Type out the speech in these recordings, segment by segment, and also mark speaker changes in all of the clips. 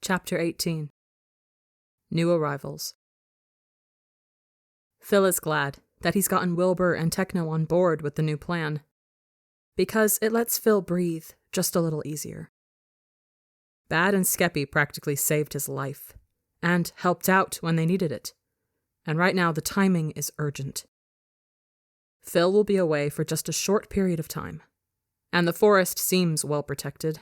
Speaker 1: Chapter 18. New Arrivals. Phil is glad that he's gotten Wilbur and Techno on board with the new plan, because it lets Phil breathe just a little easier. Bad and Skeppy practically saved his life, and helped out when they needed it, and right now the timing is urgent. Phil will be away for just a short period of time, and the forest seems well protected.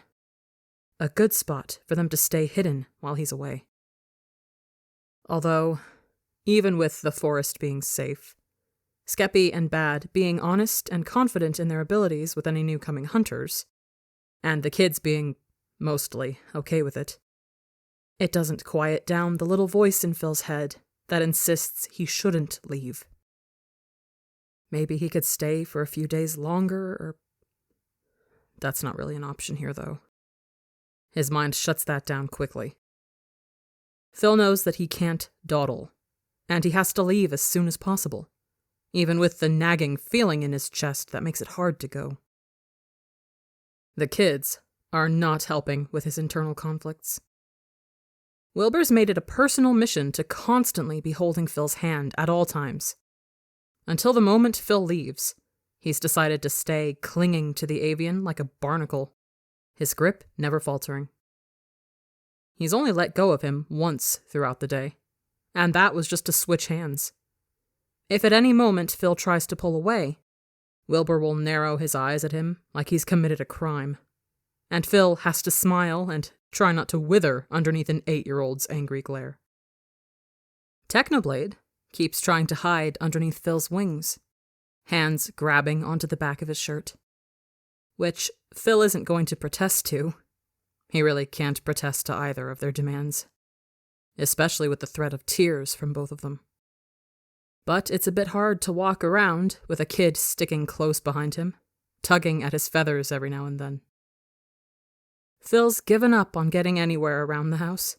Speaker 1: A good spot for them to stay hidden while he's away. Although, even with the forest being safe, Skeppy and Bad being honest and confident in their abilities with any new coming hunters, and the kids being mostly okay with it, it doesn't quiet down the little voice in Phil's head that insists he shouldn't leave. Maybe he could stay for a few days longer, or... That's not really an option here, though. His mind shuts that down quickly. Phil knows that he can't dawdle, and he has to leave as soon as possible, even with the nagging feeling in his chest that makes it hard to go. The kids are not helping with his internal conflicts. Wilbur's made it a personal mission to constantly be holding Phil's hand at all times. Until the moment Phil leaves, he's decided to stay clinging to the avian like a barnacle, his grip never faltering. He's only let go of him once throughout the day, and that was just to switch hands. If at any moment Phil tries to pull away, Wilbur will narrow his eyes at him like he's committed a crime, and Phil has to smile and try not to wither underneath an 8-year-old's angry glare. Technoblade keeps trying to hide underneath Phil's wings, hands grabbing onto the back of his shirt, which Phil isn't going to protest to. He really can't protest to either of their demands, especially with the threat of tears from both of them. But it's a bit hard to walk around with a kid sticking close behind him, tugging at his feathers every now and then. Phil's given up on getting anywhere around the house,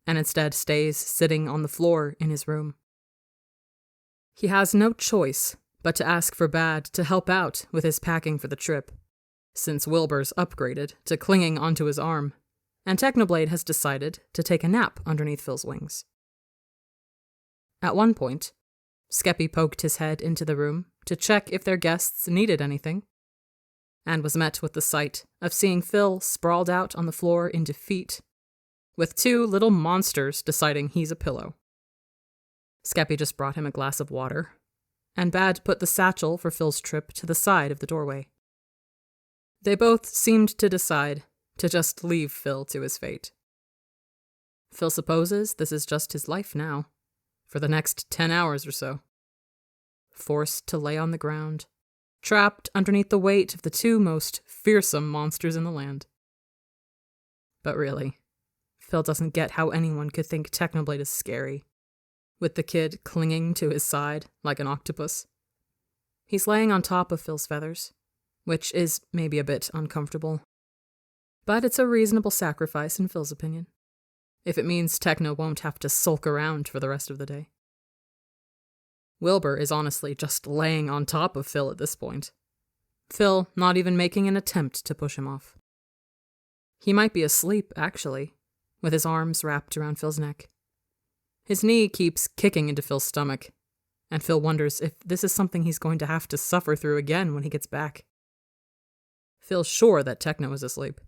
Speaker 1: and instead stays sitting on the floor in his room. He has no choice but to ask for Bad to help out with his packing for the trip, since Wilbur's upgraded to clinging onto his arm, and Technoblade has decided to take a nap underneath Phil's wings. At one point, Skeppy poked his head into the room to check if their guests needed anything, and was met with the sight of seeing Phil sprawled out on the floor in defeat, with 2 little monsters deciding he's a pillow. Skeppy just brought him a glass of water, and Bad put the satchel for Phil's trip to the side of the doorway. They both seemed to decide to just leave Phil to his fate. Phil supposes this is just his life now, for the next 10 hours or so. Forced to lay on the ground, trapped underneath the weight of the 2 most fearsome monsters in the land. But really, Phil doesn't get how anyone could think Technoblade is scary, with the kid clinging to his side like an octopus. He's laying on top of Phil's feathers, which is maybe a bit uncomfortable. But it's a reasonable sacrifice in Phil's opinion, if it means Techno won't have to sulk around for the rest of the day. Wilbur is honestly just laying on top of Phil at this point, Phil not even making an attempt to push him off. He might be asleep, actually, with his arms wrapped around Phil's neck. His knee keeps kicking into Phil's stomach, and Phil wonders if this is something he's going to have to suffer through again when he gets back. Phil's sure that Techno is asleep.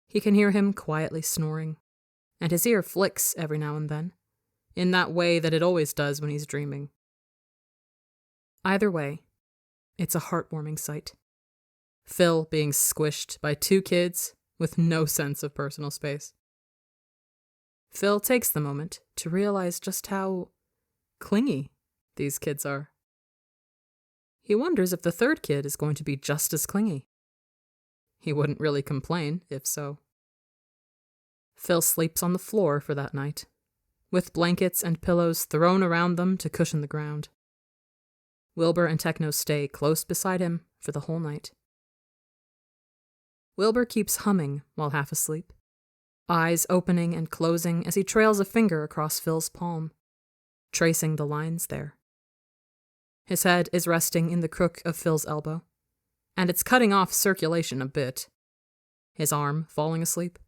Speaker 1: He can hear him quietly snoring, and his ear flicks every now and then, in that way that it always does when he's dreaming. Either way, it's a heartwarming sight. Phil being squished by 2 kids with no sense of personal space. Phil takes the moment to realize just how clingy these kids are. He wonders if the 3rd kid is going to be just as clingy. He wouldn't really complain, if so. Phil sleeps on the floor for that night, with blankets and pillows thrown around them to cushion the ground. Wilbur and Techno stay close beside him for the whole night. Wilbur keeps humming while half asleep, eyes opening and closing as he trails a finger across Phil's palm, tracing the lines there. His head is resting in the crook of Phil's elbow, and it's cutting off circulation a bit, his arm falling asleep.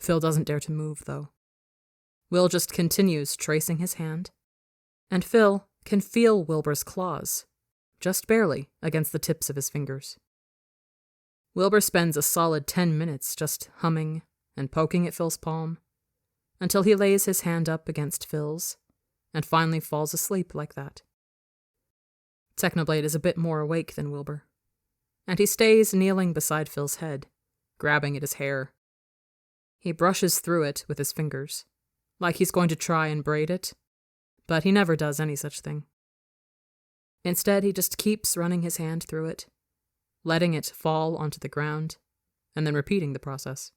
Speaker 1: Phil doesn't dare to move, though. Will just continues tracing his hand, and Phil can feel Wilbur's claws, just barely, against the tips of his fingers. Wilbur spends a solid 10 minutes just humming and poking at Phil's palm, until he lays his hand up against Phil's, and finally falls asleep like that. Technoblade is a bit more awake than Wilbur, and he stays kneeling beside Phil's head, grabbing at his hair. He brushes through it with his fingers, like he's going to try and braid it, but he never does any such thing. Instead, he just keeps running his hand through it, letting it fall onto the ground, and then repeating the process.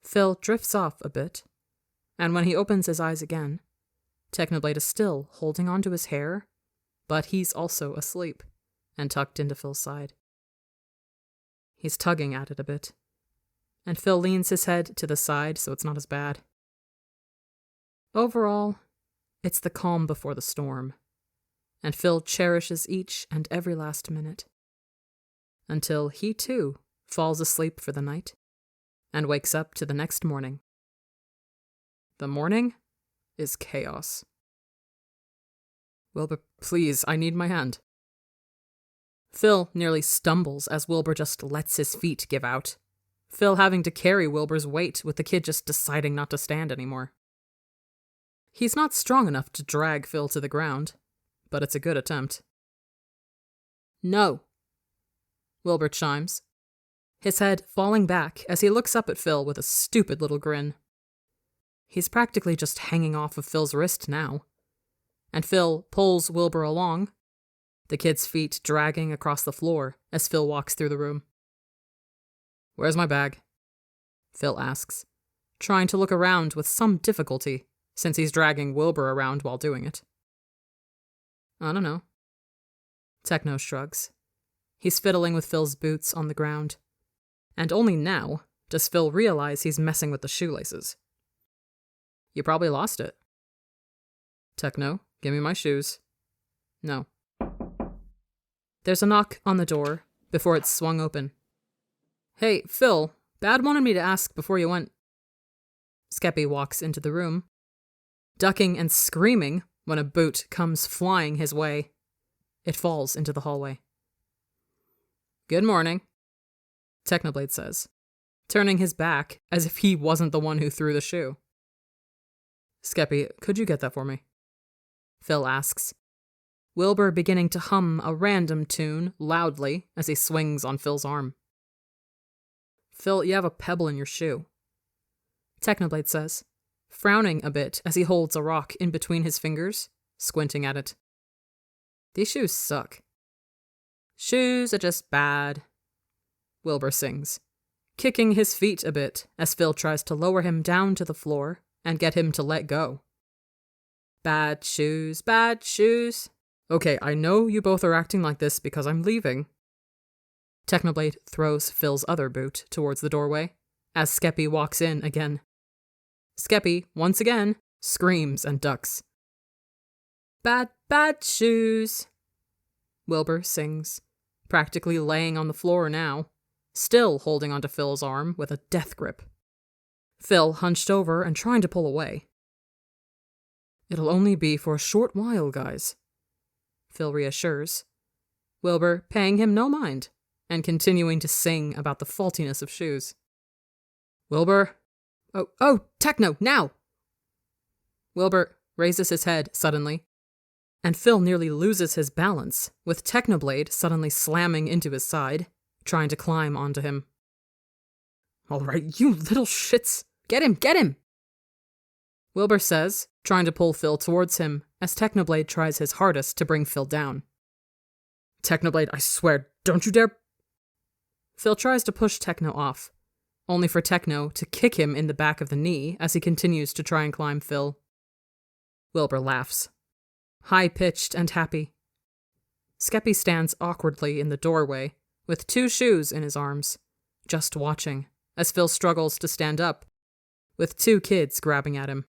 Speaker 1: Phil drifts off a bit, and when he opens his eyes again, Technoblade is still holding onto his hair, but he's also asleep and tucked into Phil's side. He's tugging at it a bit, and Phil leans his head to the side so it's not as bad. Overall, it's the calm before the storm, and Phil cherishes each and every last minute, until he too falls asleep for the night and wakes up to the next morning. The morning is chaos. Wilbur, please, I need my hand. Phil nearly stumbles as Wilbur just lets his feet give out, Phil having to carry Wilbur's weight with the kid just deciding not to stand anymore. He's not strong enough to drag Phil to the ground, but it's a good attempt. No, Wilbur chimes, his head falling back as he looks up at Phil with a stupid little grin. He's practically just hanging off of Phil's wrist now, and Phil pulls Wilbur along, the kid's feet dragging across the floor as Phil walks through the room. Where's my bag? Phil asks, trying to look around with some difficulty since he's dragging Wilbur around while doing it. I don't know. Techno shrugs. He's fiddling with Phil's boots on the ground, and only now does Phil realize he's messing with the shoelaces. You probably lost it. Techno, give me my shoes. No. There's a knock on the door before it's swung open. Hey, Phil, Bad wanted me to ask before you went. Skeppy walks into the room, ducking and screaming when a boot comes flying his way. It falls into the hallway. Good morning, Technoblade says, turning his back as if he wasn't the one who threw the shoe. Skeppy, could you get that for me? Phil asks, Wilbur beginning to hum a random tune loudly as he swings on Phil's arm. Phil, you have a pebble in your shoe, Technoblade says, frowning a bit as he holds a rock in between his fingers, squinting at it. These shoes suck. Shoes are just bad, Wilbur sings, kicking his feet a bit as Phil tries to lower him down to the floor and get him to let go. Bad shoes, bad shoes. Okay, I know you both are acting like this because I'm leaving. Technoblade throws Phil's other boot towards the doorway as Skeppy walks in again. Skeppy, once again, screams and ducks. Bad, bad shoes, Wilbur sings, practically laying on the floor now, still holding onto Phil's arm with a death grip. Phil hunched over and trying to pull away. It'll only be for a short while, guys, Phil reassures, Wilbur paying him no mind and continuing to sing about the faultiness of shoes. Wilbur? Oh, Techno, now! Wilbur raises his head suddenly, and Phil nearly loses his balance, with Technoblade suddenly slamming into his side, trying to climb onto him. All right, you little shits! Get him! Wilbur says, trying to pull Phil towards him, as Technoblade tries his hardest to bring Phil down. Technoblade, I swear, don't you dare... Phil tries to push Techno off, only for Techno to kick him in the back of the knee as he continues to try and climb Phil. Wilbur laughs, high-pitched and happy. Skeppy stands awkwardly in the doorway, with 2 shoes in his arms, just watching, as Phil struggles to stand up, with 2 kids grabbing at him.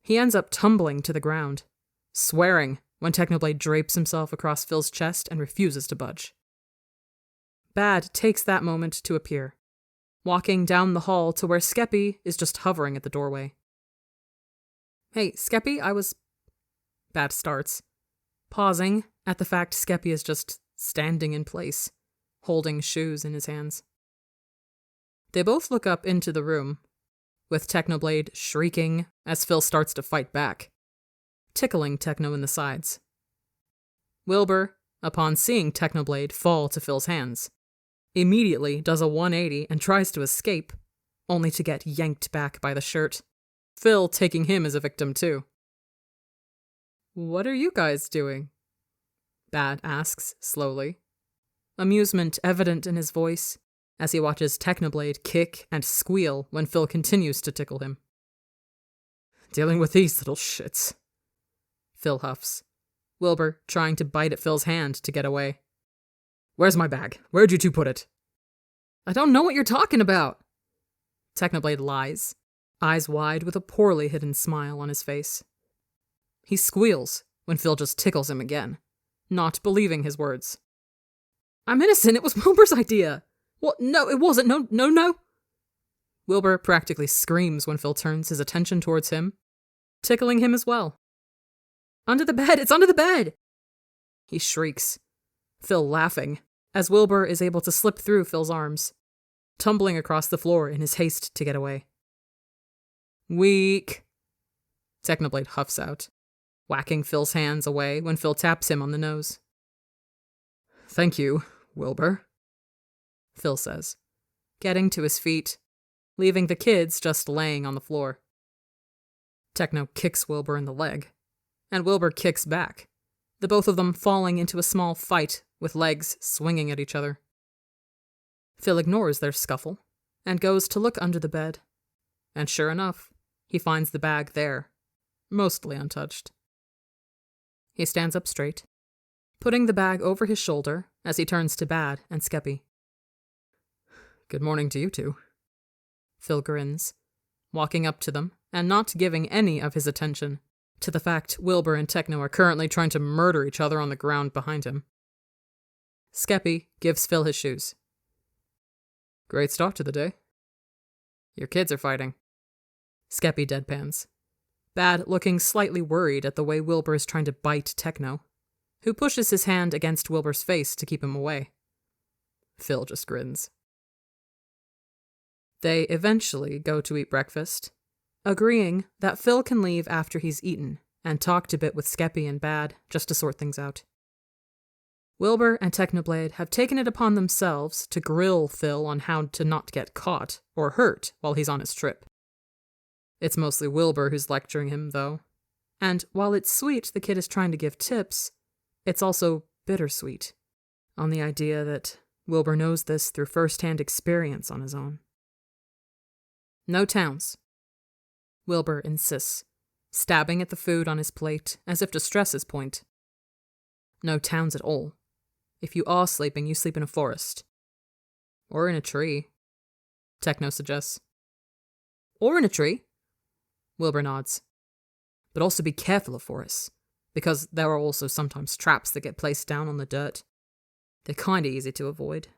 Speaker 1: He ends up tumbling to the ground, swearing when Technoblade drapes himself across Phil's chest and refuses to budge. Bad takes that moment to appear, walking down the hall to where Skeppy is just hovering at the doorway. Hey, Skeppy, Bad starts, pausing at the fact Skeppy is just standing in place, holding shoes in his hands. They both look up into the room, with Technoblade shrieking as Phil starts to fight back, tickling Techno in the sides. Wilbur, upon seeing Technoblade fall to Phil's hands, immediately does a 180 and tries to escape, only to get yanked back by the shirt, Phil taking him as a victim too. "What are you guys doing?" Bad asks slowly, amusement evident in his voice as he watches Technoblade kick and squeal when Phil continues to tickle him. "Dealing with these little shits," Phil huffs, Wilbur trying to bite at Phil's hand to get away. "Where's my bag? Where'd you two put it?" "I don't know what you're talking about." Technoblade lies, eyes wide with a poorly hidden smile on his face. He squeals when Phil just tickles him again, not believing his words. "I'm innocent, it was Wilbur's idea." "What? No, it wasn't. No. Wilbur practically screams when Phil turns his attention towards him, tickling him as well. "Under the bed! It's under the bed!" He shrieks, Phil laughing, as Wilbur is able to slip through Phil's arms, tumbling across the floor in his haste to get away. "Weak," Technoblade huffs out, whacking Phil's hands away when Phil taps him on the nose. "Thank you, Wilbur," Phil says, getting to his feet, leaving the kids just laying on the floor. Techno kicks Wilbur in the leg, and Wilbur kicks back, the both of them falling into a small fight with legs swinging at each other. Phil ignores their scuffle and goes to look under the bed, and sure enough, he finds the bag there, mostly untouched. He stands up straight, putting the bag over his shoulder as he turns to Bad and Skeppy. "Good morning to you two." Phil grins, walking up to them and not giving any of his attention to the fact Wilbur and Techno are currently trying to murder each other on the ground behind him. Skeppy gives Phil his shoes. "Great start to the day." "Your kids are fighting." Skeppy deadpans, Bad looking slightly worried at the way Wilbur is trying to bite Techno, who pushes his hand against Wilbur's face to keep him away. Phil just grins. They eventually go to eat breakfast, agreeing that Phil can leave after he's eaten and talked a bit with Skeppy and Bad just to sort things out. Wilbur and Technoblade have taken it upon themselves to grill Phil on how to not get caught or hurt while he's on his trip. It's mostly Wilbur who's lecturing him, though, and while it's sweet the kid is trying to give tips, it's also bittersweet, on the idea that Wilbur knows this through first-hand experience on his own. "No towns," Wilbur insists, stabbing at the food on his plate as if to stress his point. "No towns at all. If you are sleeping, you sleep in a forest. Or in a tree," Techno suggests. "Or in a tree," Wilbur nods. "But also be careful of forests, because there are also sometimes traps that get placed down on the dirt. They're kinda easy to avoid,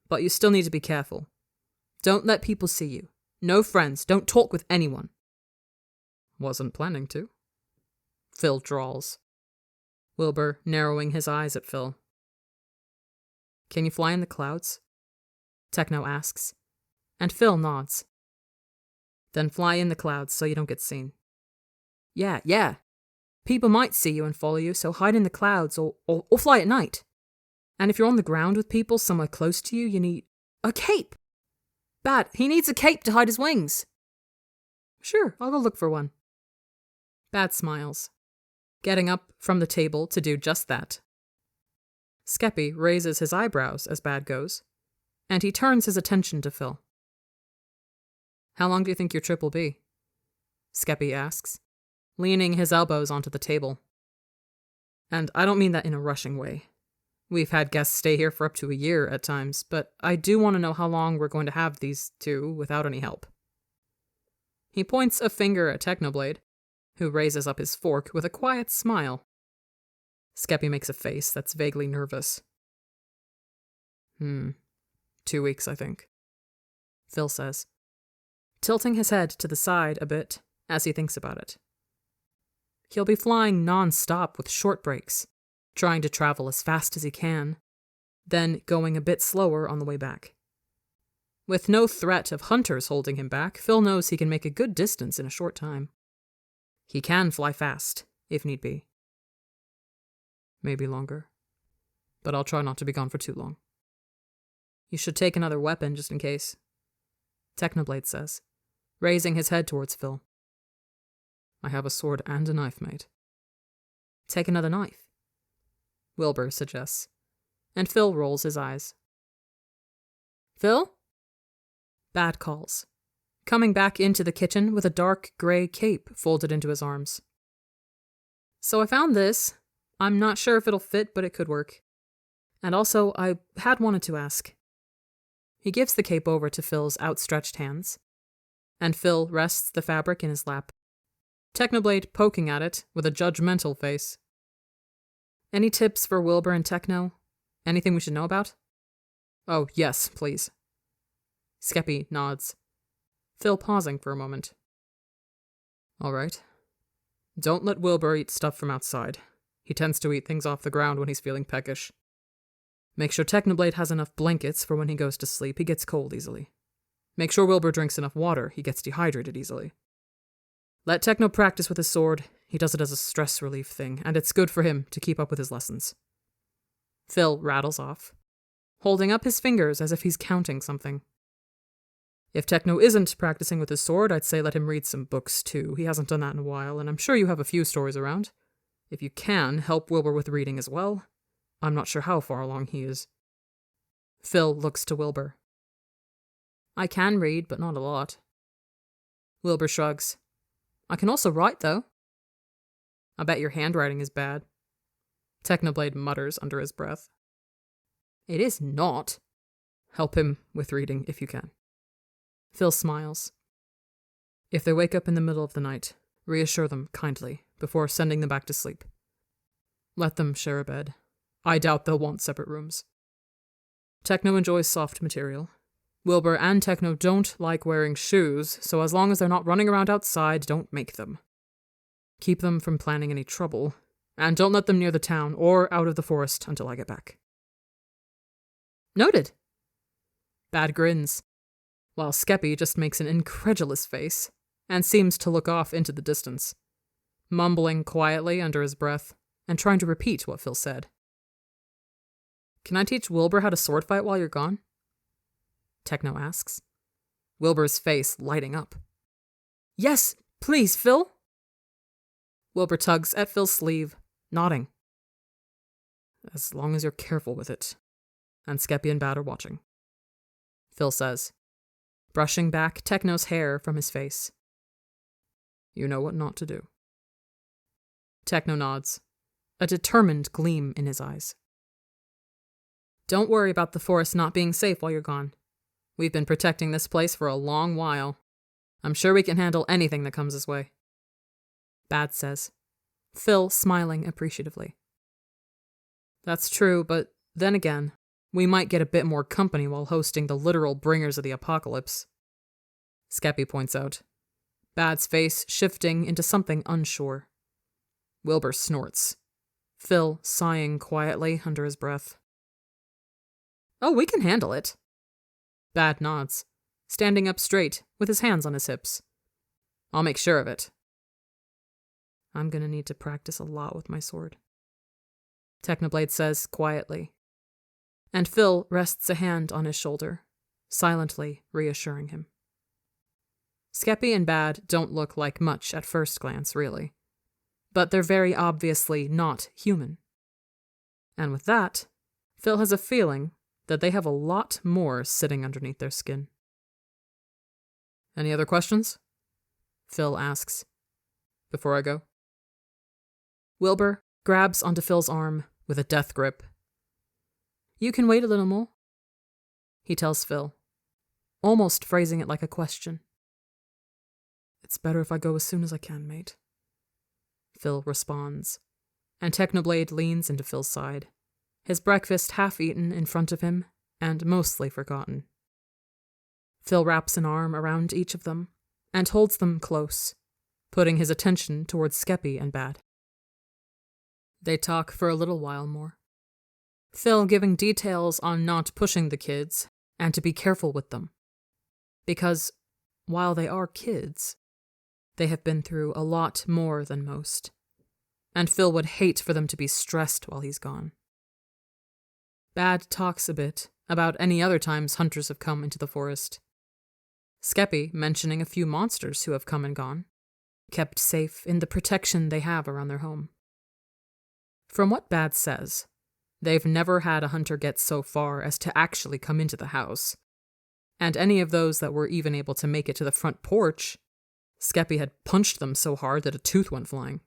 Speaker 1: but you still need to be careful. Don't let people see you. No friends, don't talk with anyone." "Wasn't planning to," Phil drawls, Wilbur narrowing his eyes at Phil. "Can you fly in the clouds?" Techno asks, and Phil nods. "Then fly in the clouds so you don't get seen." Yeah. People might see you and follow you, so hide in the clouds or fly at night. And if you're on the ground with people somewhere close to you, you need a cape. Bad, he needs a cape to hide his wings." "Sure, I'll go look for one." Bad smiles, getting up from the table to do just that. Skeppy raises his eyebrows as Bad goes, and he turns his attention to Phil. "How long do you think your trip will be?" Skeppy asks, leaning his elbows onto the table. And I don't mean that in a rushing way. We've had guests stay here for up to a year at times, but I do want to know how long we're going to have these two without any help. He points a finger at Technoblade, who raises up his fork with a quiet smile. Skeppy makes a face that's vaguely nervous. 2 weeks, I think." Phil says, tilting his head to the side a bit as he thinks about it. He'll be flying non-stop with short breaks, trying to travel as fast as he can, then going a bit slower on the way back. With no threat of hunters holding him back, Phil knows he can make a good distance in a short time. He can fly fast, if need be. Maybe longer, but I'll try not to be gone for too long. You should take another weapon just in case, Technoblade says, raising his head towards Phil. I have a sword and a knife, mate. Take another knife, Wilbur suggests, and Phil rolls his eyes. Phil? Bad calls, coming back into the kitchen with a dark grey cape folded into his arms. So I found this. I'm not sure if it'll fit, but it could work. And also, I had wanted to ask. He gives the cape over to Phil's outstretched hands, and Phil rests the fabric in his lap, Technoblade poking at it with a judgmental face. Any tips for Wilbur and Techno? Anything we should know about? Oh, yes, please. Skeppy nods, Phil pausing for a moment. All right. Don't let Wilbur eat stuff from outside. He tends to eat things off the ground when he's feeling peckish. Make sure Technoblade has enough blankets for when he goes to sleep. He gets cold easily. Make sure Wilbur drinks enough water. He gets dehydrated easily. Let Techno practice with his sword. He does it as a stress relief thing, and it's good for him to keep up with his lessons. Phil rattles off, holding up his fingers as if he's counting something. If Techno isn't practicing with his sword, I'd say let him read some books too. He hasn't done that in a while, and I'm sure you have a few stories around. If you can, help Wilbur with reading as well. I'm not sure how far along he is. Phil looks to Wilbur. I can read, but not a lot. Wilbur shrugs. I can also write, though. I bet your handwriting is bad. Technoblade mutters under his breath. It is not. Help him with reading if you can. Phil smiles. If they wake up in the middle of the night, reassure them kindly before sending them back to sleep. Let them share a bed. I doubt they'll want separate rooms. Techno enjoys soft material. Wilbur and Techno don't like wearing shoes, so as long as they're not running around outside, don't make them. Keep them from planning any trouble, and don't let them near the town or out of the forest until I get back. Noted. Bad grins, while Skeppy just makes an incredulous face and seems to look off into the distance, mumbling quietly under his breath and trying to repeat what Phil said. Can I teach Wilbur how to sword fight while you're gone? Techno asks, Wilbur's face lighting up. Yes, please, Phil. Wilbur tugs at Phil's sleeve, nodding. As long as you're careful with it, and Skeppy and Bad are watching, Phil says, brushing back Techno's hair from his face. You know what not to do. Techno nods, a determined gleam in his eyes. Don't worry about the forest not being safe while you're gone. We've been protecting this place for a long while. I'm sure we can handle anything that comes his way. Bad says, Phil smiling appreciatively. That's true, but then again, we might get a bit more company while hosting the literal bringers of the apocalypse. Skeppy points out, Bad's face shifting into something unsure. Wilbur snorts, Phil sighing quietly under his breath. Oh, we can handle it. Bad nods, standing up straight with his hands on his hips. I'll make sure of it. I'm gonna need to practice a lot with my sword, Technoblade says quietly, and Phil rests a hand on his shoulder, silently reassuring him. Skeppy and Bad don't look like much at first glance, really, but they're very obviously not human. And with that, Phil has a feeling that they have a lot more sitting underneath their skin. Any other questions? Phil asks, before I go. Wilbur grabs onto Phil's arm with a death grip. You can wait a little more, he tells Phil, almost phrasing it like a question. It's better if I go as soon as I can, mate, Phil responds, and Technoblade leans into Phil's side, his breakfast half-eaten in front of him and mostly forgotten. Phil wraps an arm around each of them and holds them close, putting his attention towards Skeppy and Bad. They talk for a little while more, Phil giving details on not pushing the kids and to be careful with them. Because, while they are kids, they have been through a lot more than most, and Phil would hate for them to be stressed while he's gone. Bad talks a bit about any other times hunters have come into the forest. Skeppy mentioning a few monsters who have come and gone, kept safe in the protection they have around their home. From what Bad says, they've never had a hunter get so far as to actually come into the house, and any of those that were even able to make it to the front porch, Skeppy had punched them so hard that a tooth went flying.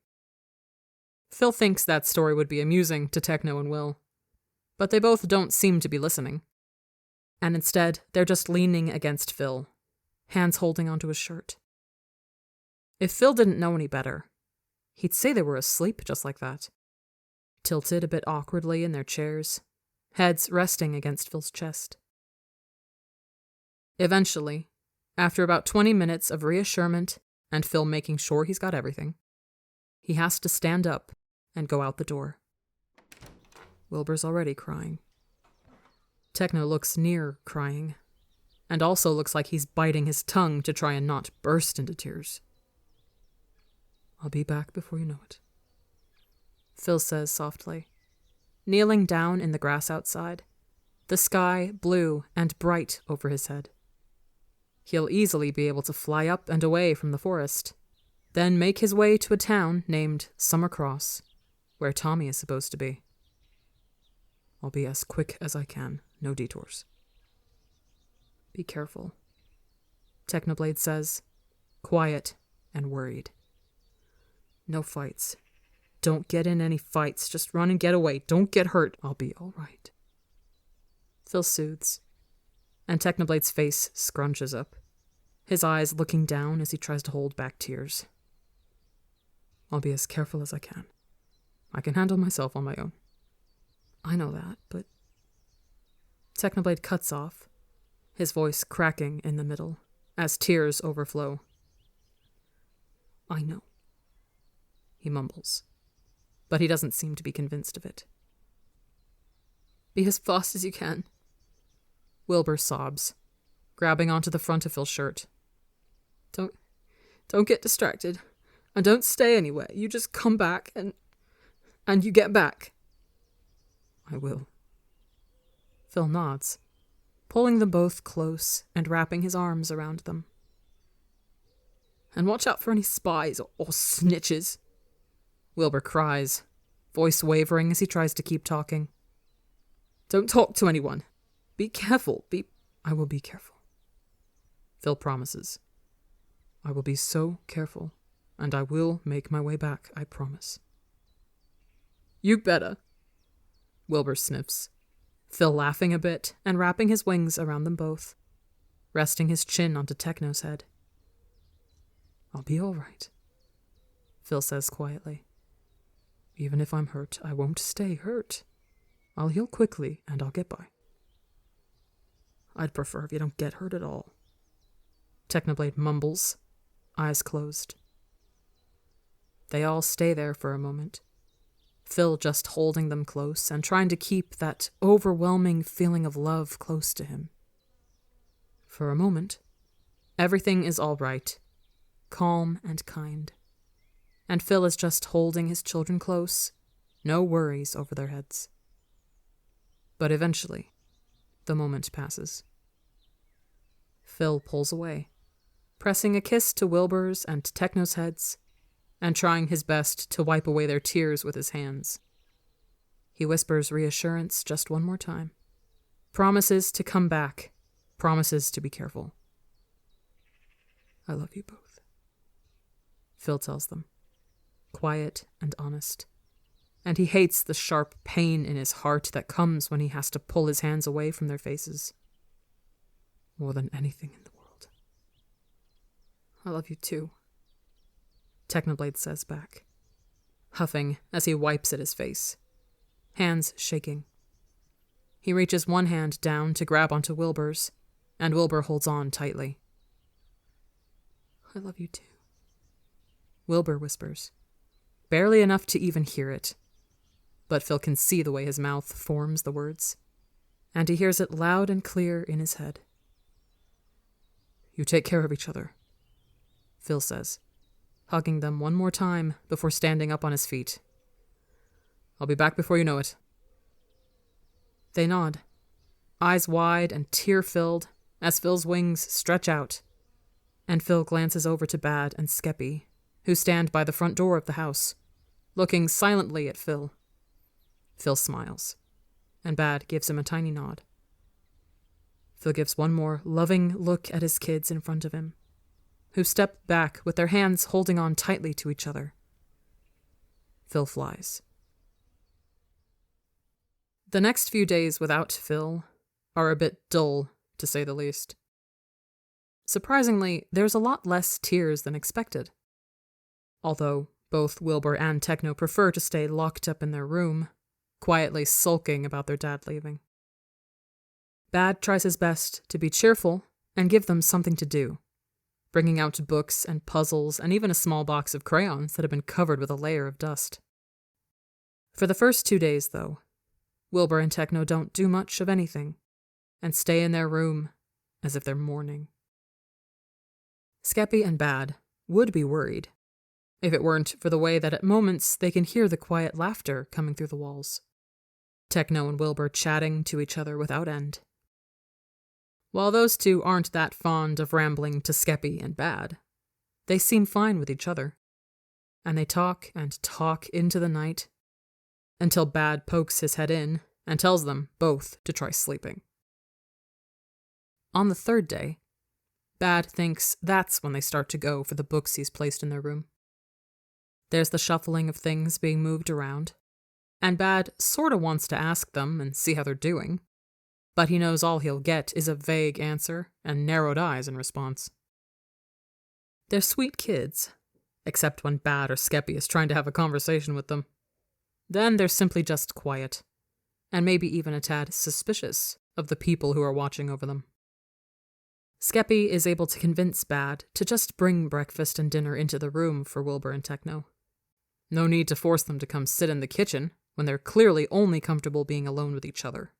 Speaker 1: Phil thinks that story would be amusing to Techno and Will, but they both don't seem to be listening. And instead, they're just leaning against Phil, hands holding onto his shirt. If Phil didn't know any better, he'd say they were asleep just like that, tilted a bit awkwardly in their chairs, heads resting against Phil's chest. Eventually, after about 20 minutes of reassurement and Phil making sure he's got everything, he has to stand up and go out the door. Wilbur's already crying. Techno looks near crying, and also looks like he's biting his tongue to try and not burst into tears. "I'll be back before you know it," Phil says softly, kneeling down in the grass outside, the sky blue and bright over his head. He'll easily be able to fly up and away from the forest, then make his way to a town named Summer Cross, where Tommy is supposed to be. "I'll be as quick as I can, no detours." "Be careful," Technoblade says, quiet and worried. "No fights. Don't get in any fights. Just run and get away. Don't get hurt. I'll be all right." Phil soothes, and Technoblade's face scrunches up, his eyes looking down as he tries to hold back tears. "I'll be as careful as I can. I can handle myself on my own." "I know that, but..." Technoblade cuts off, his voice cracking in the middle, as tears overflow. "I know," he mumbles, but he doesn't seem to be convinced of it. "Be as fast as you can," Wilbur sobs, grabbing onto the front of Phil's shirt. Don't get distracted, and don't stay anywhere. You just come back, and you get back." "I will." Phil nods, pulling them both close and wrapping his arms around them. "And watch out for any spies or snitches," Wilbur cries, voice wavering as he tries to keep talking. "Don't talk to anyone. Be careful. "I will be careful," Phil promises. "I will be so careful, and I will make my way back, I promise." "You better," Wilbur sniffs, Phil laughing a bit and wrapping his wings around them both, resting his chin onto Techno's head. "I'll be all right," Phil says quietly. "Even if I'm hurt, I won't stay hurt. I'll heal quickly, and I'll get by." "I'd prefer if you don't get hurt at all," Technoblade mumbles, eyes closed. They all stay there for a moment, Phil just holding them close and trying to keep that overwhelming feeling of love close to him. For a moment, everything is all right, calm and kind, and Phil is just holding his children close, no worries over their heads. But eventually, the moment passes. Phil pulls away, pressing a kiss to Wilbur's and Techno's heads, and trying his best to wipe away their tears with his hands. He whispers reassurance just one more time, promises to come back, promises to be careful. "I love you both," Phil tells them, quiet and honest, and he hates the sharp pain in his heart that comes when he has to pull his hands away from their faces. "More than anything in the world." "I love you too," Technoblade says back, huffing as he wipes at his face, hands shaking. He reaches one hand down to grab onto Wilbur's, and Wilbur holds on tightly. "I love you too," Wilbur whispers, barely enough to even hear it. But Phil can see the way his mouth forms the words, and he hears it loud and clear in his head. "You take care of each other," Phil says, hugging them one more time before standing up on his feet. "I'll be back before you know it." They nod, eyes wide and tear-filled as Phil's wings stretch out, and Phil glances over to Bad and Skeppy, who stand by the front door of the house, looking silently at Phil. Phil smiles, and Bad gives him a tiny nod. Phil gives one more loving look at his kids in front of him, who step back with their hands holding on tightly to each other. Phil flies. The next few days without Phil are a bit dull, to say the least. Surprisingly, there's a lot less tears than expected. Although both Wilbur and Techno prefer to stay locked up in their room, quietly sulking about their dad leaving. Bad tries his best to be cheerful and give them something to do, bringing out books and puzzles and even a small box of crayons that have been covered with a layer of dust. For the first 2 days, though, Wilbur and Techno don't do much of anything and stay in their room as if they're mourning. Skeppy and Bad would be worried if it weren't for the way that at moments they can hear the quiet laughter coming through the walls. Techno and Wilbur chatting to each other without end. While those two aren't that fond of rambling to Skeppy and Bad, they seem fine with each other, and they talk and talk into the night until Bad pokes his head in and tells them both to try sleeping. On the 3rd day, Bad thinks that's when they start to go for the books he's placed in their room. There's the shuffling of things being moved around, and Bad sorta wants to ask them and see how they're doing, but he knows all he'll get is a vague answer and narrowed eyes in response. They're sweet kids, except when Bad or Skeppy is trying to have a conversation with them. Then they're simply just quiet, and maybe even a tad suspicious of the people who are watching over them. Skeppy is able to convince Bad to just bring breakfast and dinner into the room for Wilbur and Techno. No need to force them to come sit in the kitchen when they're clearly only comfortable being alone with each other.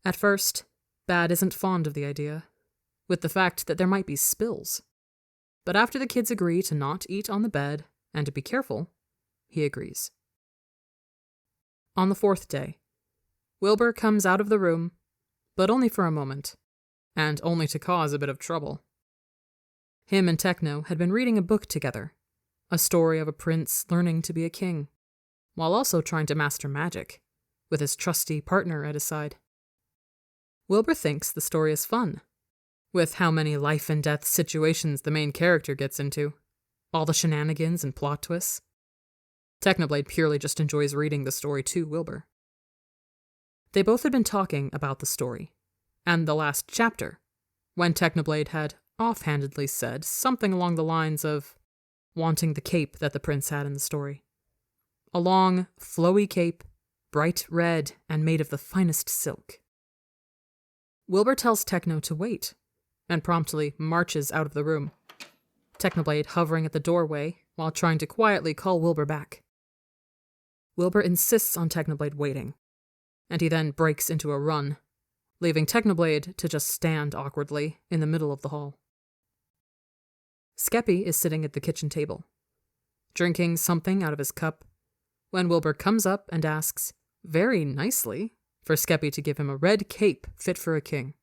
Speaker 1: At first, Bad isn't fond of the idea, with the fact that there might be spills. But after the kids agree to not eat on the bed and to be careful, he agrees. On the 4th day, Wilbur comes out of the room, but only for a moment, and only to cause a bit of trouble. Him and Techno had been reading a book together, a story of a prince learning to be a king, while also trying to master magic, with his trusty partner at his side. Wilbur thinks the story is fun, with how many life-and-death situations the main character gets into, all the shenanigans and plot twists. Technoblade purely just enjoys reading the story to Wilbur. They both had been talking about the story, and the last chapter, when Technoblade had offhandedly said something along the lines of wanting the cape that the prince had in the story. A long, flowy cape, bright red and made of the finest silk. Wilbur tells Techno to wait, and promptly marches out of the room, Technoblade hovering at the doorway while trying to quietly call Wilbur back. Wilbur insists on Technoblade waiting, and he then breaks into a run, leaving Technoblade to just stand awkwardly in the middle of the hall. Skeppy is sitting at the kitchen table, drinking something out of his cup, when Wilbur comes up and asks, very nicely, for Skeppy to give him a red cape fit for a king.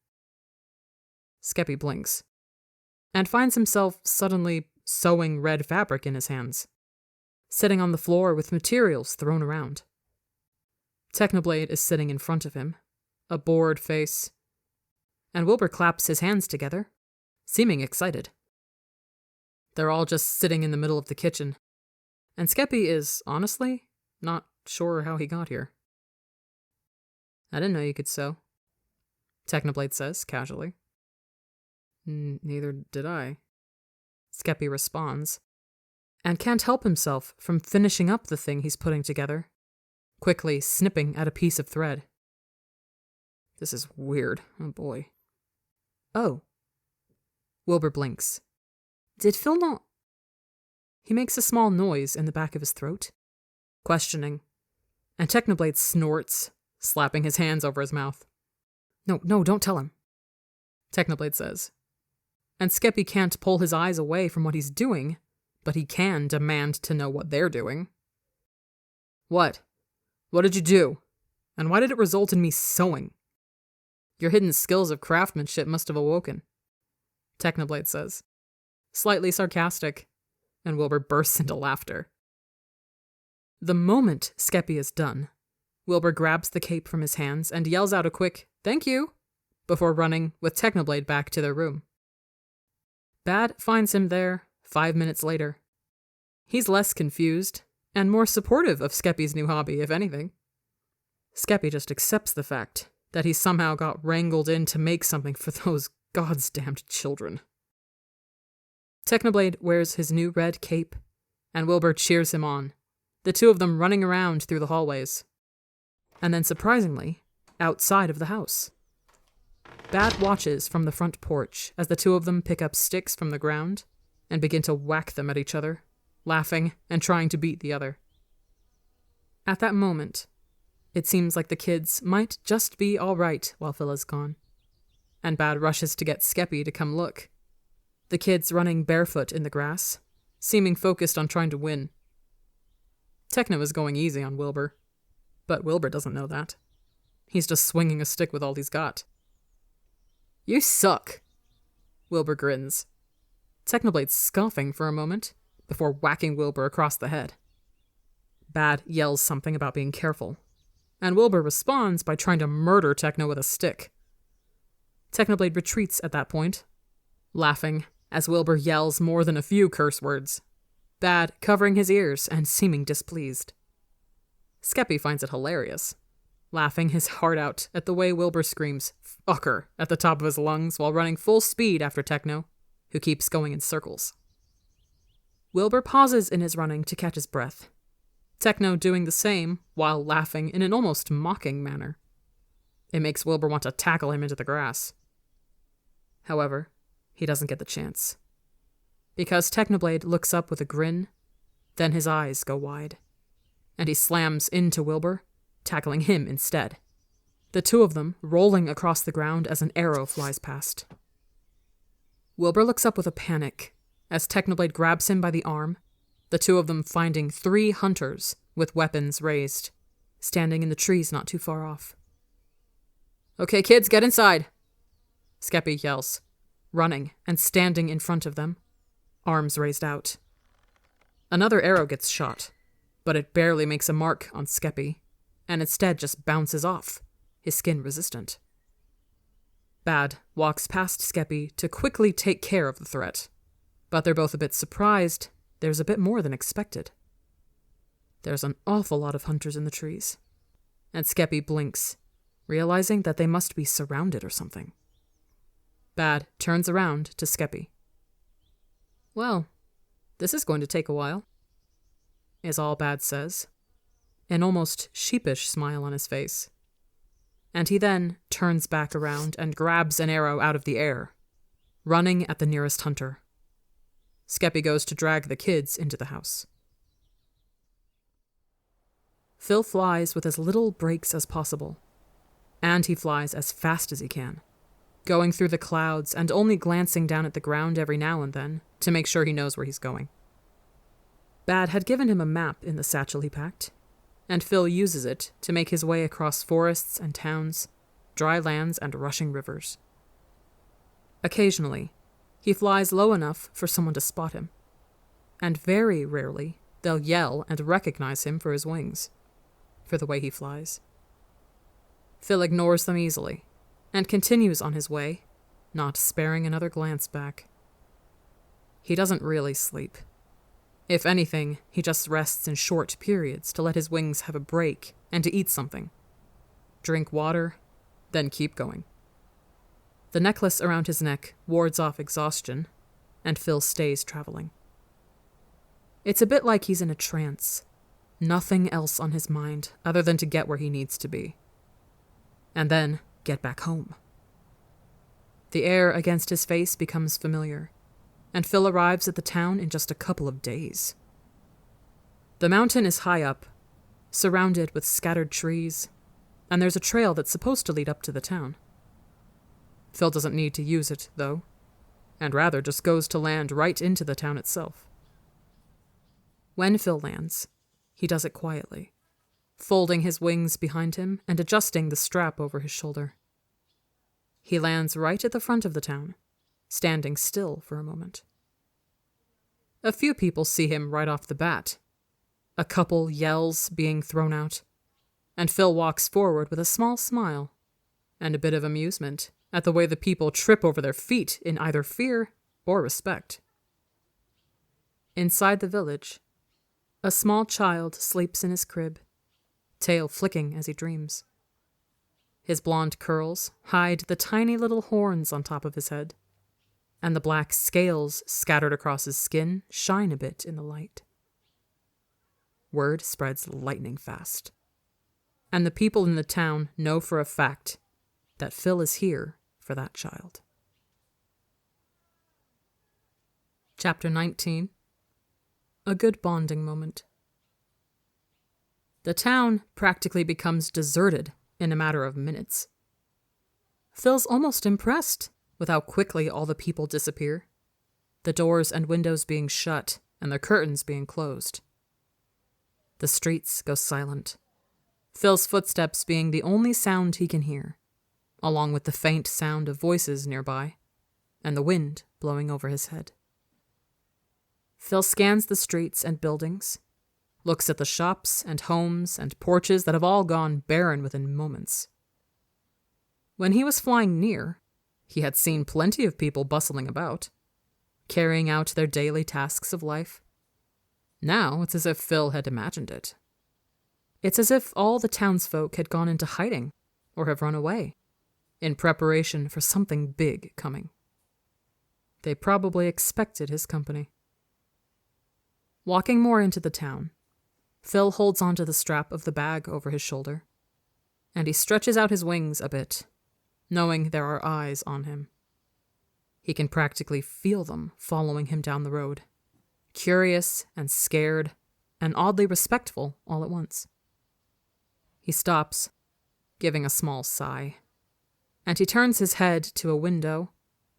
Speaker 1: Skeppy blinks, and finds himself suddenly sewing red fabric in his hands, sitting on the floor with materials thrown around. Technoblade is sitting in front of him, a bored face, and Wilbur claps his hands together, seeming excited. They're all just sitting in the middle of the kitchen, and Skeppy is, honestly, not sure how he got here. I didn't know you could sew, Technoblade says, casually. Neither did I, Skeppy responds, and can't help himself from finishing up the thing he's putting together, quickly snipping at a piece of thread. This is weird, oh boy. Oh. Wilbur blinks. Did Phil not? He makes a small noise in the back of his throat, questioning, and Technoblade snorts, slapping his hands over his mouth. No, don't tell him, Technoblade says. And Skeppy can't pull his eyes away from what he's doing, but he can demand to know what they're doing. What? What did you do? And why did it result in me sewing? Your hidden skills of craftsmanship must have awoken, Technoblade says, slightly sarcastic, and Wilbur bursts into laughter. The moment Skeppy is done, Wilbur grabs the cape from his hands and yells out a quick, "Thank you," before running with Technoblade back to their room. Bad finds him there 5 minutes later. He's less confused and more supportive of Skeppy's new hobby, if anything. Skeppy just accepts the fact that he somehow got wrangled in to make something for those goddamned children. Technoblade wears his new red cape, and Wilbur cheers him on, the two of them running around through the hallways. And then, surprisingly, outside of the house. Bad watches from the front porch as the two of them pick up sticks from the ground and begin to whack them at each other, laughing and trying to beat the other. At that moment, it seems like the kids might just be all right while Phil is gone. And Bad rushes to get Skeppy to come look. The kids running barefoot in the grass, seeming focused on trying to win. Techno is going easy on Wilbur, but Wilbur doesn't know that. He's just swinging a stick with all he's got. You suck, Wilbur grins. Technoblade's scoffing for a moment, before whacking Wilbur across the head. Bad yells something about being careful, and Wilbur responds by trying to murder Techno with a stick. Technoblade retreats at that point, laughing as Wilbur yells more than a few curse words, Bad covering his ears and seeming displeased. Skeppy finds it hilarious, laughing his heart out at the way Wilbur screams "fucker" at the top of his lungs while running full speed after Techno, who keeps going in circles. Wilbur pauses in his running to catch his breath, Techno doing the same while laughing in an almost mocking manner. It makes Wilbur want to tackle him into the grass. However, he doesn't get the chance. Because Technoblade looks up with a grin, then his eyes go wide, and he slams into Wilbur, tackling him instead. The two of them rolling across the ground as an arrow flies past. Wilbur looks up with a panic as Technoblade grabs him by the arm, the two of them finding 3 hunters with weapons raised, standing in the trees not too far off. "Okay, kids, get inside," Skeppy yells, running and standing in front of them, arms raised out. Another arrow gets shot, but it barely makes a mark on Skeppy, and instead just bounces off, his skin resistant. Bad walks past Skeppy to quickly take care of the threat, but they're both a bit surprised there's a bit more than expected. There's an awful lot of hunters in the trees, and Skeppy blinks, realizing that they must be surrounded or something. Bad turns around to Skeppy. "Well, this is going to take a while," is all Bad says, an almost sheepish smile on his face. And he then turns back around and grabs an arrow out of the air, running at the nearest hunter. Skeppy goes to drag the kids into the house. Phil flies with as little breaks as possible, and he flies as fast as he can, going through the clouds and only glancing down at the ground every now and then to make sure he knows where he's going. Bad had given him a map in the satchel he packed, and Phil uses it to make his way across forests and towns, dry lands and rushing rivers. Occasionally, he flies low enough for someone to spot him, and very rarely they'll yell and recognize him for his wings, for the way he flies. Phil ignores them easily, and continues on his way, not sparing another glance back. He doesn't really sleep. If anything, he just rests in short periods to let his wings have a break and to eat something. Drink water, then keep going. The necklace around his neck wards off exhaustion, and Phil stays traveling. It's a bit like he's in a trance, nothing else on his mind other than to get where he needs to be. And then get back home. The air against his face becomes familiar, and Phil arrives at the town in just a couple of days. The mountain is high up, surrounded with scattered trees, and there's a trail that's supposed to lead up to the town. Phil doesn't need to use it, though, and rather just goes to land right into the town itself. When Phil lands, he does it quietly, folding his wings behind him and adjusting the strap over his shoulder. He lands right at the front of the town, standing still for a moment. A few people see him right off the bat. A couple yells being thrown out, and Phil walks forward with a small smile and a bit of amusement at the way the people trip over their feet in either fear or respect. Inside the village, a small child sleeps in his crib, tail flicking as he dreams. His blonde curls hide the tiny little horns on top of his head, and the black scales scattered across his skin shine a bit in the light. Word spreads lightning fast, and the people in the town know for a fact that Phil is here for that child. Chapter 19. A good bonding moment. The town practically becomes deserted in a matter of minutes. Phil's almost impressed with how quickly all the people disappear, the doors and windows being shut and the curtains being closed. The streets go silent, Phil's footsteps being the only sound he can hear, along with the faint sound of voices nearby and the wind blowing over his head. Phil scans the streets and buildings, looks at the shops and homes and porches that have all gone barren within moments. When he was flying near, he had seen plenty of people bustling about, carrying out their daily tasks of life. Now it's as if Phil had imagined it. It's as if all the townsfolk had gone into hiding or have run away, in preparation for something big coming. They probably expected his company. Walking more into the town, Phil holds onto the strap of the bag over his shoulder, and he stretches out his wings a bit, knowing there are eyes on him. He can practically feel them following him down the road, curious and scared and oddly respectful all at once. He stops, giving a small sigh, and he turns his head to a window,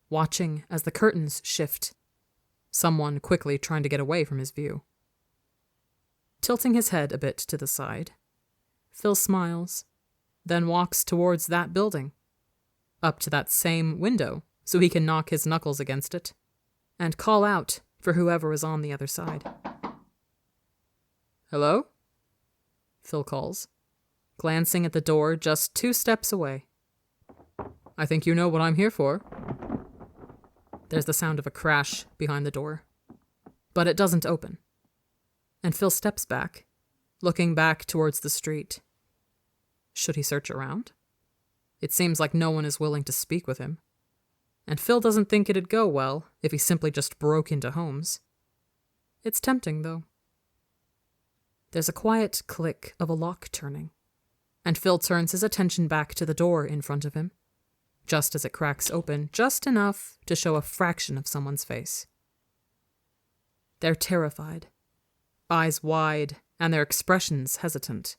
Speaker 1: watching as the curtains shift, someone quickly trying to get away from his view. Tilting his head a bit to the side, Phil smiles, then walks towards that building, up to that same window so he can knock his knuckles against it, and call out for whoever is on the other side. "Hello?" Phil calls, glancing at the door just 2 steps away. "I think you know what I'm here for." There's the sound of a crash behind the door, but it doesn't open, and Phil steps back, looking back towards the street. Should he search around? It seems like no one is willing to speak with him, and Phil doesn't think it'd go well if he simply just broke into homes. It's tempting, though. There's a quiet click of a lock turning, and Phil turns his attention back to the door in front of him, just as it cracks open just enough to show a fraction of someone's face. They're terrified, eyes wide and their expressions hesitant.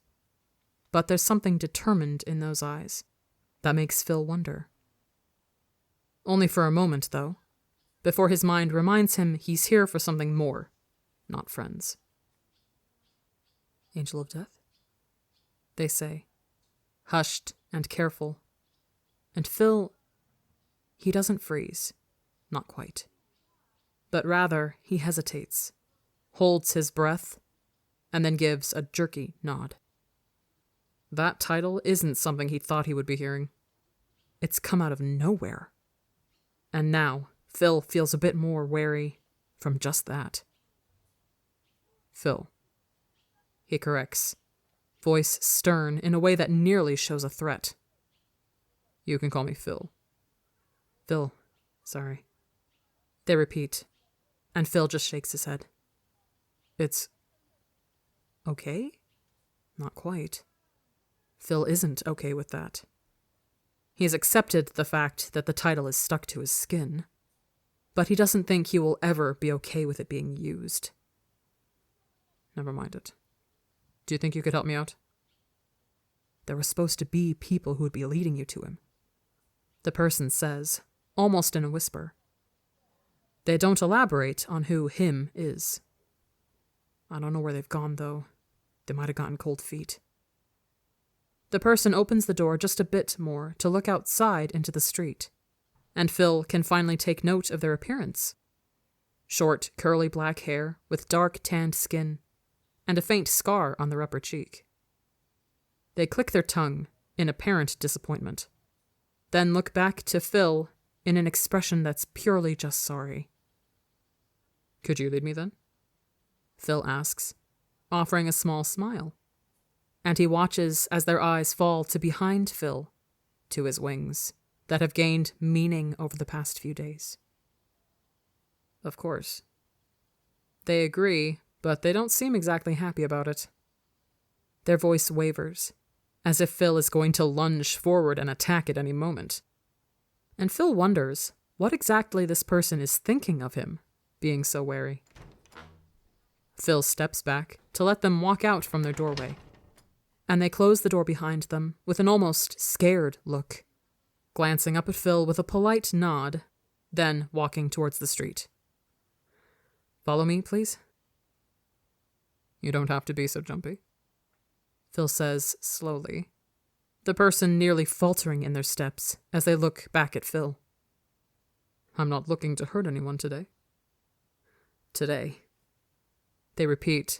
Speaker 1: But there's something determined in those eyes that makes Phil wonder. Only for a moment, though, before his mind reminds him he's here for something more, not friends. "Angel of Death?" they say, hushed and careful. And Phil, he doesn't freeze, not quite. But rather, he hesitates, holds his breath, and then gives a jerky nod. That title isn't something he thought he would be hearing. It's come out of nowhere. And now, Phil feels a bit more wary from just that. "Phil," he corrects, voice stern in a way that nearly shows a threat. "You can call me Phil." "Phil, sorry," they repeat, and Phil just shakes his head. "It's okay?" Not quite. Phil isn't okay with that. He has accepted the fact that the title is stuck to his skin, but he doesn't think he will ever be okay with it being used. Never mind it. Do you think you could help me out? There were supposed to be people who would be leading you to him, the person says, almost in a whisper. They don't elaborate on who him is. I don't know where they've gone, though. They might have gotten cold feet. The person opens the door just a bit more to look outside into the street, and Phil can finally take note of their appearance. Short, curly black hair with dark tanned skin, and a faint scar on their upper cheek. They click their tongue in apparent disappointment, then look back to Phil in an expression that's purely just sorry. Could you lead me then? Phil asks, offering a small smile, and he watches as their eyes fall to behind Phil, to his wings, that have gained meaning over the past few days. Of course. They agree, but they don't seem exactly happy about it. Their voice wavers, as if Phil is going to lunge forward and attack at any moment. And Phil wonders what exactly this person is thinking of him, being so wary. Phil steps back to let them walk out from their doorway, and they close the door behind them with an almost scared look, glancing up at Phil with a polite nod, then walking towards the street. Follow me, please. You don't have to be so jumpy, Phil says slowly, the person nearly faltering in their steps as they look back at Phil. I'm not looking to hurt anyone today. Today. They repeat,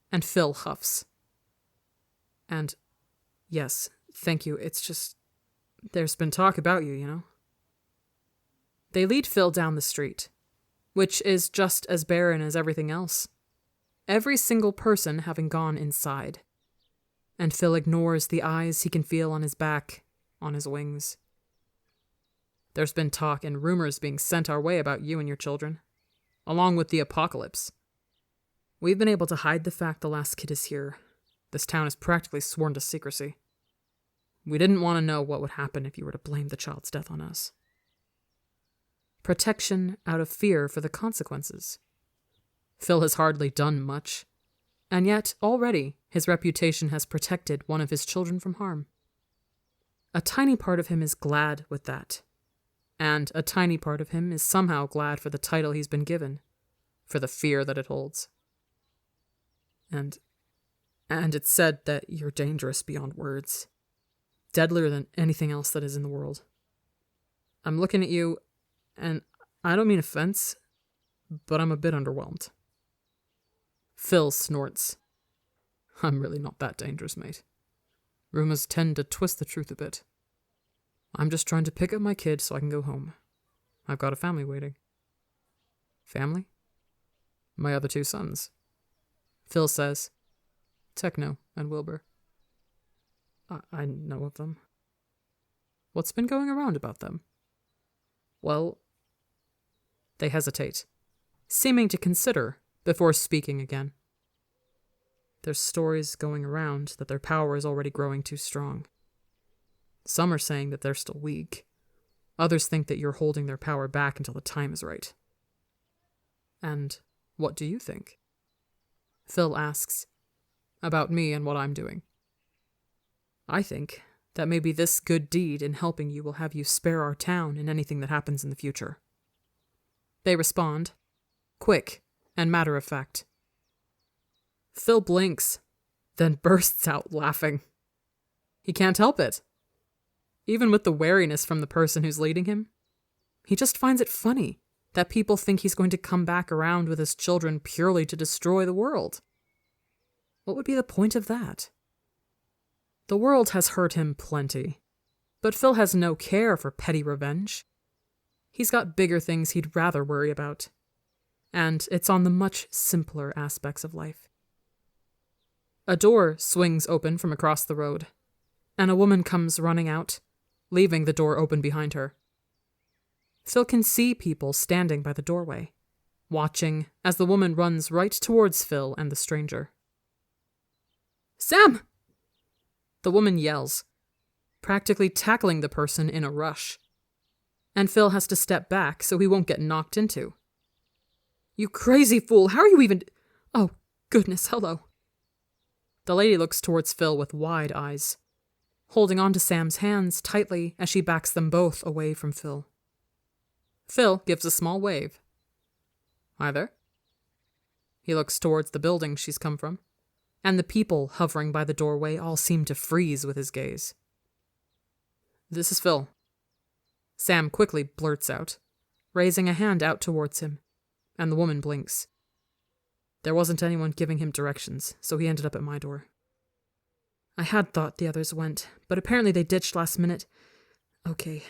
Speaker 1: and Phil huffs. And, yes, thank you, it's just, there's been talk about you, you know. They lead Phil down the street, which is just as barren as everything else, every single person having gone inside. And Phil ignores the eyes he can feel on his back, on his wings. There's been talk and rumors being sent our way about you and your children, along with the apocalypse. We've been able to hide the fact the last kid is here. This town is practically sworn to secrecy. We didn't want to know what would happen if you were to blame the child's death on us. Protection out of fear for the consequences. Phil has hardly done much, and yet already his reputation has protected one of his children from harm. A tiny part of him is glad with that, and a tiny part of him is somehow glad for the title he's been given, for the fear that it holds. And it's said that you're dangerous beyond words, deadlier than anything else that is in the world. I'm looking at you, and I don't mean offense, but I'm a bit underwhelmed. Phil snorts. I'm really not that dangerous, mate. Rumors tend to twist the truth a bit. I'm just trying to pick up my kid so I can go home. I've got a family waiting. Family? My other two sons. Phil says. Techno and Wilbur. I know of them. What's been going around about them? Well, they hesitate, seeming to consider before speaking again. There's stories going around that their power is already growing too strong. Some are saying that they're still weak. Others think that you're holding their power back until the time is right. And what do you think? Phil asks. About me and what I'm doing. I think that maybe this good deed in helping you will have you spare our town in anything that happens in the future. They respond, quick and matter of fact. Phil blinks, then bursts out laughing. He can't help it. Even with the wariness from the person who's leading him, he just finds it funny that people think he's going to come back around with his children purely to destroy the world. What would be the point of that? The world has hurt him plenty, but Phil has no care for petty revenge. He's got bigger things he'd rather worry about, and it's on the much simpler aspects of life. A door swings open from across the road, and a woman comes running out, leaving the door open behind her. Phil can see people standing by the doorway, watching as the woman runs right towards Phil and the stranger. Sam! The woman yells, practically tackling the person in a rush. And Phil has to step back so he won't get knocked into. "You crazy fool, how are you even— Oh, goodness, hello." The lady looks towards Phil with wide eyes, holding on to Sam's hands tightly as she backs them both away from Phil. Phil gives a small wave. "Hi there." He looks towards the building she's come from, and the people hovering by the doorway all seem to freeze with his gaze. "This is Phil." Sam quickly blurts out, raising a hand out towards him, and the woman blinks. There wasn't anyone giving him directions, so he ended up at my door. "I had thought the others went, but apparently they ditched last minute. Okay.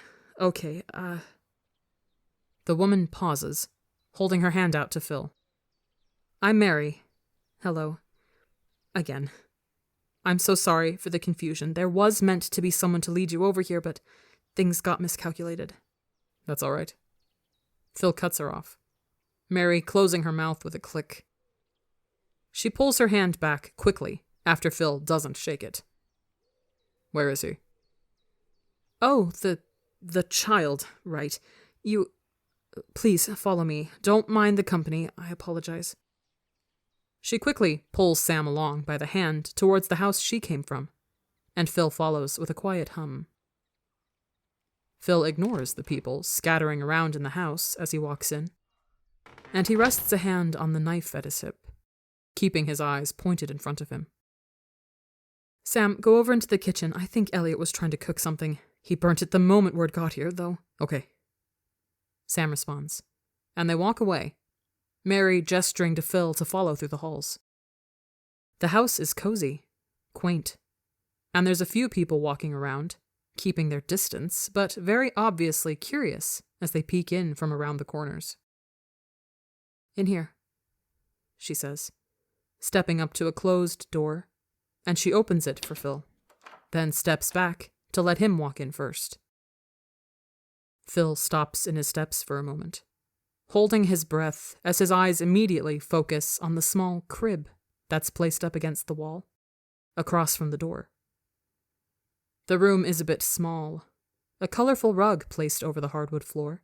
Speaker 1: The woman pauses, holding her hand out to Phil. "I'm Mary. Hello. Again. I'm so sorry for the confusion. There was meant to be someone to lead you over here, but things got miscalculated." "That's all right." Phil cuts her off, Mary closing her mouth with a click. She pulls her hand back quickly after Phil doesn't shake it. "Where is he?" "Oh, the child, right. You— Please, follow me. Don't mind the company. I apologize." She quickly pulls Sam along by the hand towards the house she came from, and Phil follows with a quiet hum. Phil ignores the people scattering around in the house as he walks in, and he rests a hand on the knife at his hip, keeping his eyes pointed in front of him. "Sam, go over into the kitchen. I think Elliot was trying to cook something. He burnt it the moment word got here, though." "Okay." Sam responds, and they walk away, Mary gesturing to Phil to follow through the halls. The house is cozy, quaint, and there's a few people walking around, keeping their distance, but very obviously curious as they peek in from around the corners. "In here," she says, stepping up to a closed door, and she opens it for Phil, then steps back to let him walk in first. Phil stops in his steps for a moment, holding his breath as his eyes immediately focus on the small crib that's placed up against the wall, across from the door. The room is a bit small, a colorful rug placed over the hardwood floor,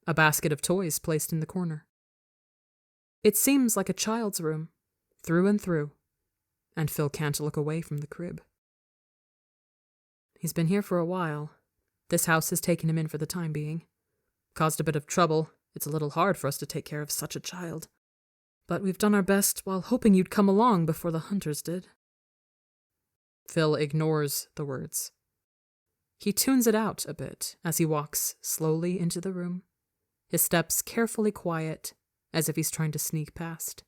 Speaker 1: a basket of toys placed in the corner. It seems like a child's room, through and through, and Phil can't look away from the crib. He's been here for a while. This house has taken him in for the time being. Caused a bit of trouble. It's a little hard for us to take care of such a child. But we've done our best while hoping you'd come along before the hunters did." Phil ignores the words. He tunes it out a bit as he walks slowly into the room, his steps carefully quiet, as if he's trying to sneak past.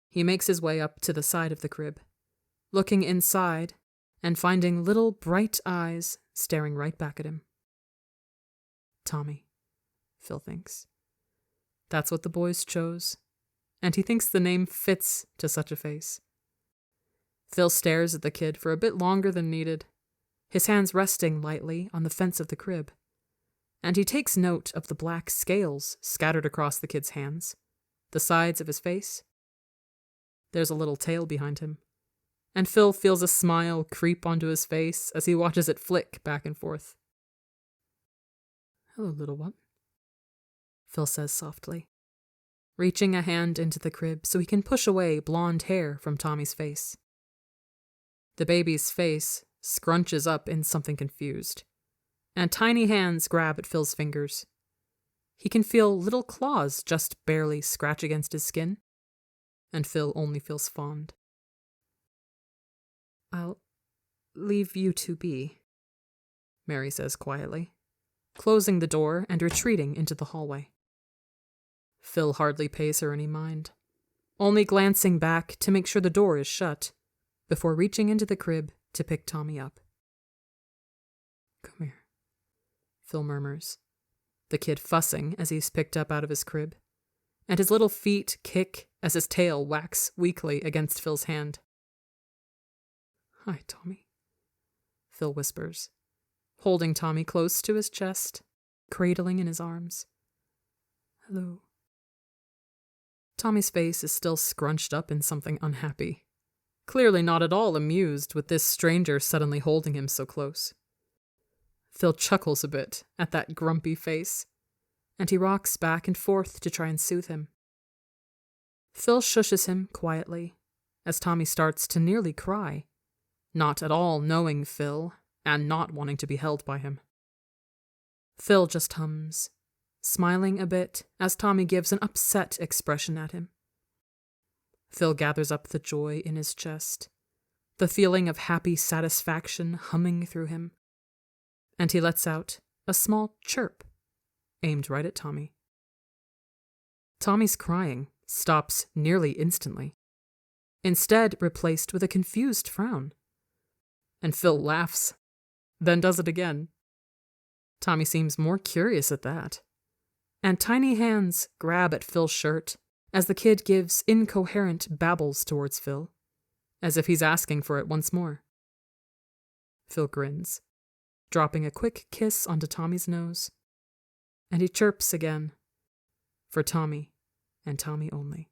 Speaker 1: He makes his way up to the side of the crib, looking inside and finding little bright eyes staring right back at him. Tommy, Phil thinks. That's what the boys chose, and he thinks the name fits to such a face. Phil stares at the kid for a bit longer than needed, his hands resting lightly on the fence of the crib, and he takes note of the black scales scattered across the kid's hands, the sides of his face. There's a little tail behind him, and Phil feels a smile creep onto his face as he watches it flick back and forth. "Hello, little one," Phil says softly, reaching a hand into the crib so he can push away blonde hair from Tommy's face. The baby's face scrunches up in something confused, and tiny hands grab at Phil's fingers. He can feel little claws just barely scratch against his skin, and Phil only feels fond. "I'll leave you two be," Mary says quietly, closing the door and retreating into the hallway. Phil hardly pays her any mind, only glancing back to make sure the door is shut, before reaching into the crib to pick Tommy up. "Come here," Phil murmurs, the kid fussing as he's picked up out of his crib, and his little feet kick as his tail whacks weakly against Phil's hand. "Hi, Tommy," Phil whispers, holding Tommy close to his chest, cradling in his arms. "Hello." Tommy's face is still scrunched up in something unhappy, clearly not at all amused with this stranger suddenly holding him so close. Phil chuckles a bit at that grumpy face, and he rocks back and forth to try and soothe him. Phil shushes him quietly as Tommy starts to nearly cry, not at all knowing Phil and not wanting to be held by him. Phil just hums, smiling a bit as Tommy gives an upset expression at him. Phil gathers up the joy in his chest, the feeling of happy satisfaction humming through him, and he lets out a small chirp aimed right at Tommy. Tommy's crying stops nearly instantly, instead replaced with a confused frown. And Phil laughs, then does it again. Tommy seems more curious at that, and tiny hands grab at Phil's shirt as the kid gives incoherent babbles towards Phil, as if he's asking for it once more. Phil grins, dropping a quick kiss onto Tommy's nose, and he chirps again, for Tommy and Tommy only.